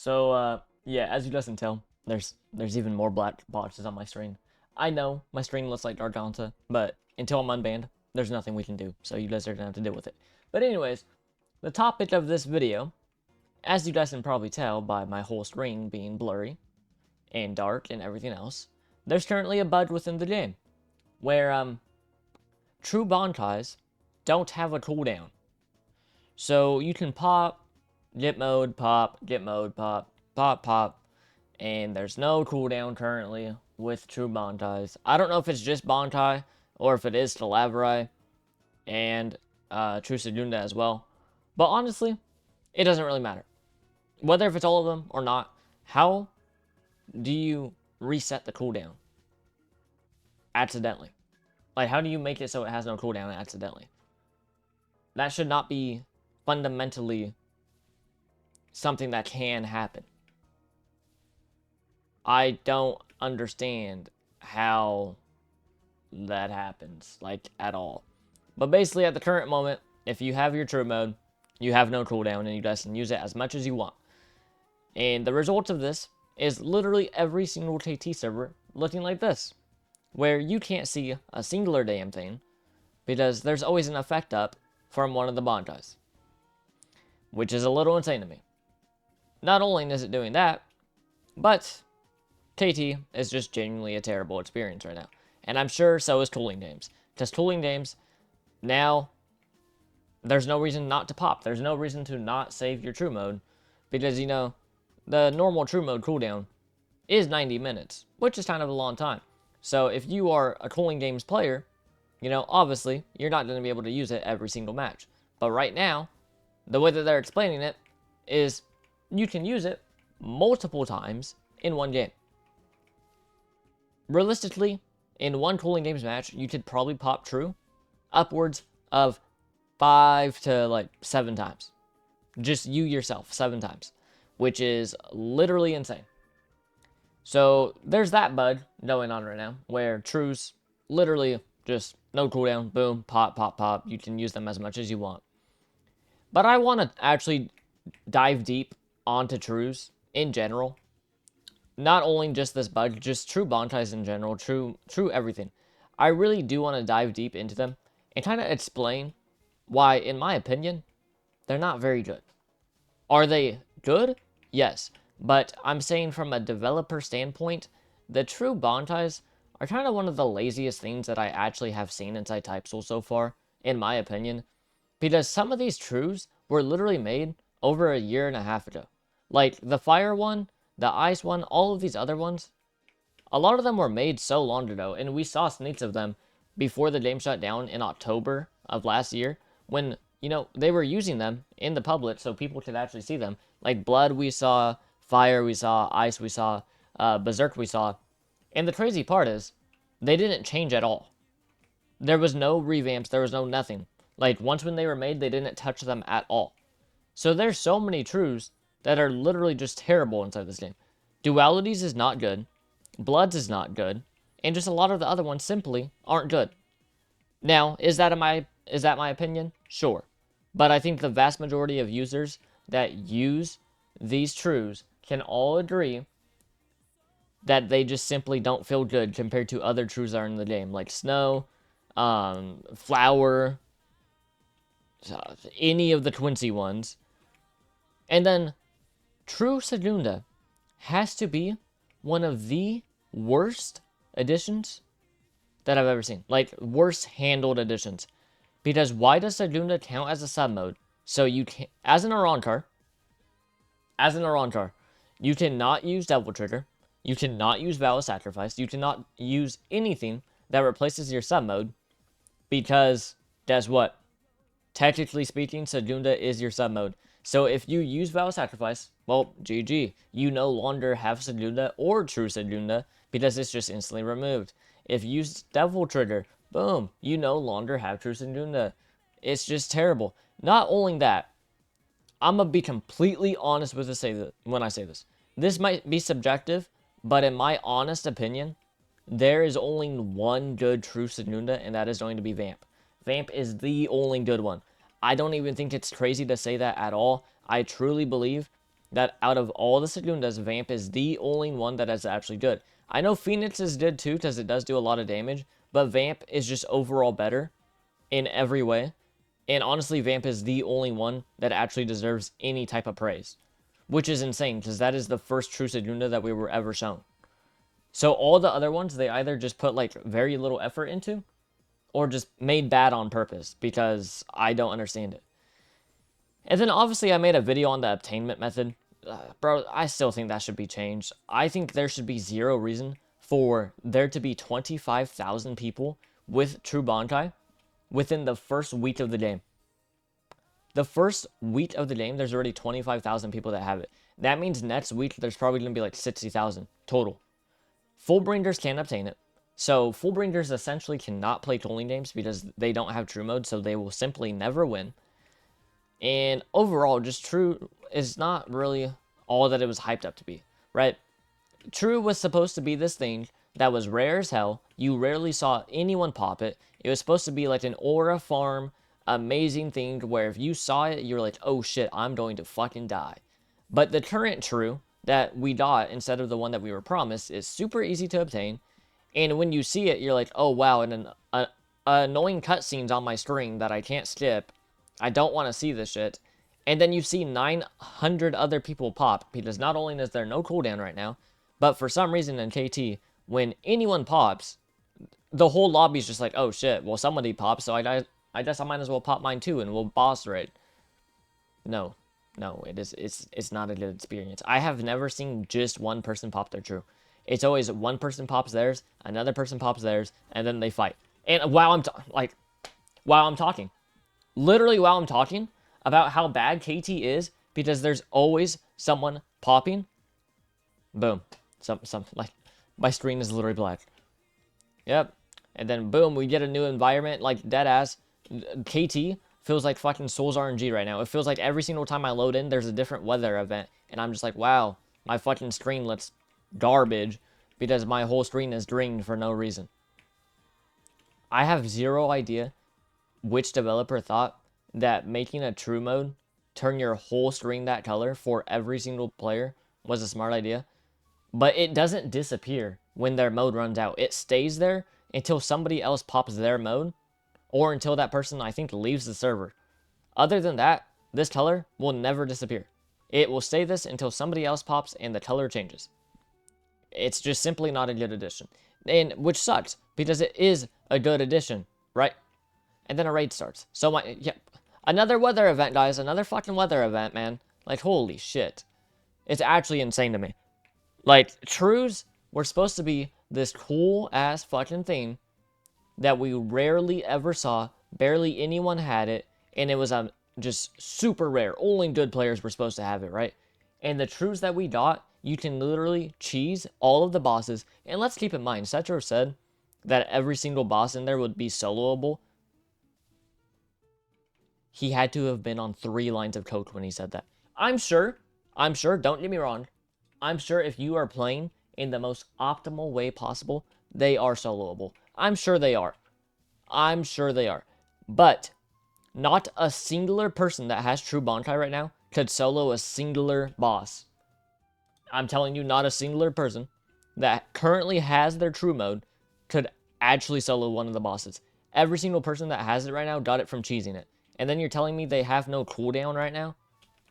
Yeah, as you guys can tell, there's even more black boxes on my screen. I know my screen looks like Garganta, but until I'm unbanned, there's nothing we can do, so you guys are gonna have to deal with it. But anyways, the topic of this video, as you guys can probably tell by my whole screen being blurry and dark and everything else, there's currently a bug within the game where true Bonsais don't have a cooldown. So you can pop, get mode, pop, pop, and there's no cooldown currently with true Bonsais. I don't know if it's just Bontai or if it is Stalabri and true Sagunda as well. But honestly, it doesn't really matter. Whether if it's all of them or not, how do you reset the cooldown accidentally? Like, how do you make it so it has no cooldown accidentally? That should not be fundamentally something that can happen. I don't understand how that happens, like, at all. But basically, at the current moment, if you have your true mode, you have no cooldown, and you guys can use it as much as you want. And the result of this is literally every single KT server looking like this, where you can't see a singular damn thing, because there's always an effect up from one of the Bonsais, which is a little insane to me. Not only is it doing that, but KT is just genuinely a terrible experience right now. And I'm sure so is Cooling Games. Because Cooling Games, now, there's no reason not to pop. There's no reason to not save your true mode. Because, you know, the normal true mode cooldown is 90 minutes, which is kind of a long time. So if you are a Cooling Games player, you know, obviously, you're not going to be able to use it every single match. But right now, the way that they're explaining it is you can use it multiple times in one game. Realistically, in one Cooling Games match, you could probably pop true upwards of 5 to 7 times. Just you yourself, 7 times, which is literally insane. So there's that bug going on right now, where trues literally just no cooldown, boom, pop, pop, pop. You can use them as much as you want. But I want to actually dive deep onto trues in general. Not only just this bug, just true Bonsais in general, true everything. I really do want to dive deep into them and kind of explain why, in my opinion, they're not very good. Are they good? Yes. But I'm saying from a developer standpoint, the true Bonsais are kind of one of the laziest things that I actually have seen inside TypeSoul so far, in my opinion. Because some of these trues were literally made over a year and a half ago. Like the fire one, the ice one, all of these other ones, a lot of them were made so long ago, and we saw sneaks of them before the game shut down in October of last year, when, you know, they were using them in the public so people could actually see them. Like Blood we saw, Fire we saw, Ice we saw, Berserk we saw. And the crazy part is, they didn't change at all. There was no revamps, there was no nothing. Like, once when they were made, they didn't touch them at all. So there's so many trues that are literally just terrible inside this game. Dualities is not good. Bloods is not good. And just a lot of the other ones simply aren't good. Now, is that my opinion? Sure. But I think the vast majority of users that use these trues can all agree that they just simply don't feel good compared to other trues that are in the game, like Snow, Flower, any of the Quincy ones. And then true Sagunda has to be one of the worst additions that I've ever seen. Like, worst handled additions. Because why does Sagunda count as a sub mode? So you can, as an Arantar, you cannot use Devil Trigger, you cannot use Vow of Sacrifice, you cannot use anything that replaces your sub mode, because guess what? Technically speaking, Sagunda is your sub mode. So if you use Vow of Sacrifice, well, GG. You no longer have Sagunda or True Sagunda, because it's just instantly removed. If you use Devil Trigger, boom, you no longer have True Sagunda. It's just terrible. Not only that, I'm going to be completely honest with when I say this. This might be subjective, but in my honest opinion, there is only one good True Sagunda, and that is going to be Vamp. Vamp is the only good one. I don't even think it's crazy to say that at all. I truly believe that out of all the Sagundas, Vamp is the only one that is actually good. I know Phoenix is good too, because it does do a lot of damage, but Vamp is just overall better in every way. And honestly, Vamp is the only one that actually deserves any type of praise, which is insane, because that is the first true Sagunda that we were ever shown. So all the other ones, they either just put like very little effort into, or just made bad on purpose, because I don't understand it. And then obviously I made a video on the obtainment method. Bro, I still think that should be changed. I think there should be zero reason for there to be 25,000 people with True Bankai within the first week of the game. The first week of the game, there's already 25,000 people that have it. That means next week, there's probably going to be like 60,000 total. Full Bringers can't obtain it. So Full Bringers essentially cannot play tooling games because they don't have True Mode, so they will simply never win. And overall, just True is not really all that it was hyped up to be, right? True was supposed to be this thing that was rare as hell. You rarely saw anyone pop it. It was supposed to be like an aura farm, amazing thing where if you saw it, you're like, oh shit, I'm going to fucking die. But the current True that we got instead of the one that we were promised is super easy to obtain. And when you see it, you're like, oh wow, and an annoying cutscenes on my screen that I can't skip. I don't want to see this shit. And then you see 900 other people pop, because not only is there no cooldown right now, but for some reason in KT, when anyone pops, the whole lobby's just like, oh shit, well somebody pops, so I guess I might as well pop mine too, and we'll boss raid. No, it's not a good experience. I have never seen just one person pop their True. It's always one person pops theirs, another person pops theirs, and then they fight. And while I'm talking, literally while I'm talking about how bad KT is, because there's always someone popping, boom, like my screen is literally black. Yep. And then boom, we get a new environment, like deadass. KT feels like fucking Souls RNG right now. It feels like every single time I load in, there's a different weather event, and I'm just like, wow, my fucking screen looks garbage because my whole screen is drained for no reason. I have zero idea which developer thought that making a True Mode turn your whole screen that color for every single player was a smart idea. But it doesn't disappear when their mode runs out. It stays there until somebody else pops their mode, or until that person, I think, leaves the server. Other than that, this color will never disappear. It will stay this until somebody else pops and the color changes. It's just simply not a good addition. And which sucks, because it is a good addition, right? And then a raid starts. So another weather event, guys. Another fucking weather event, man. Like, holy shit. It's actually insane to me. Like, Trues were supposed to be this cool-ass fucking thing that we rarely ever saw. Barely anyone had it. And it was just super rare. Only good players were supposed to have it, right? And the Trues that we got, you can literally cheese all of the bosses. And let's keep in mind, Setro said that every single boss in there would be soloable. He had to have been on 3 lines of coke when he said that. I'm sure, don't get me wrong, I'm sure if you are playing in the most optimal way possible, they are soloable. I'm sure they are. But not a singular person that has True Bankai right now could solo a singular boss. I'm telling you, not a singular person that currently has their True Mode could actually solo one of the bosses. Every single person that has it right now got it from cheesing it. And then you're telling me they have no cooldown right now?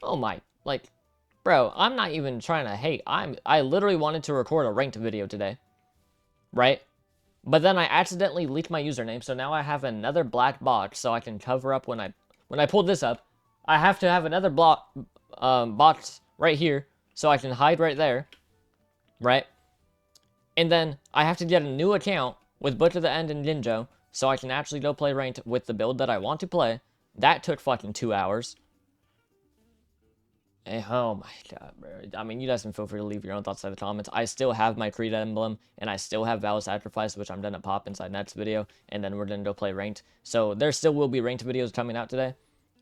Oh my, like, bro, I'm not even trying to hate. I literally wanted to record a ranked video today, right? But then I accidentally leaked my username, so now I have another black box so I can cover up when I pull this up. I have to have another box right here so I can hide right there, right? And then I have to get a new account with Butcher the End and Jinjo so I can actually go play ranked with the build that I want to play. That took fucking 2 hours. Oh my god, bro. I mean, you guys can feel free to leave your own thoughts in the comments. I still have my Creed emblem, and I still have Vow of Sacrifice, which I'm gonna pop inside next video, and then we're gonna go play ranked. So there still will be ranked videos coming out today,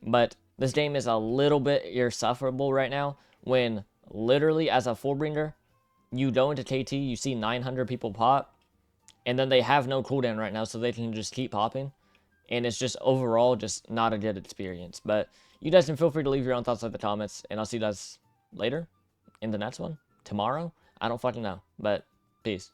but this game is a little bit insufferable right now when literally as a Fullbringer, you go into KT, you see 900 people pop, and then they have no cooldown right now, so they can just keep popping. And it's just overall just not a good experience. But you guys can feel free to leave your own thoughts in the comments, and I'll see you guys later in the next one tomorrow. I don't fucking know, but peace.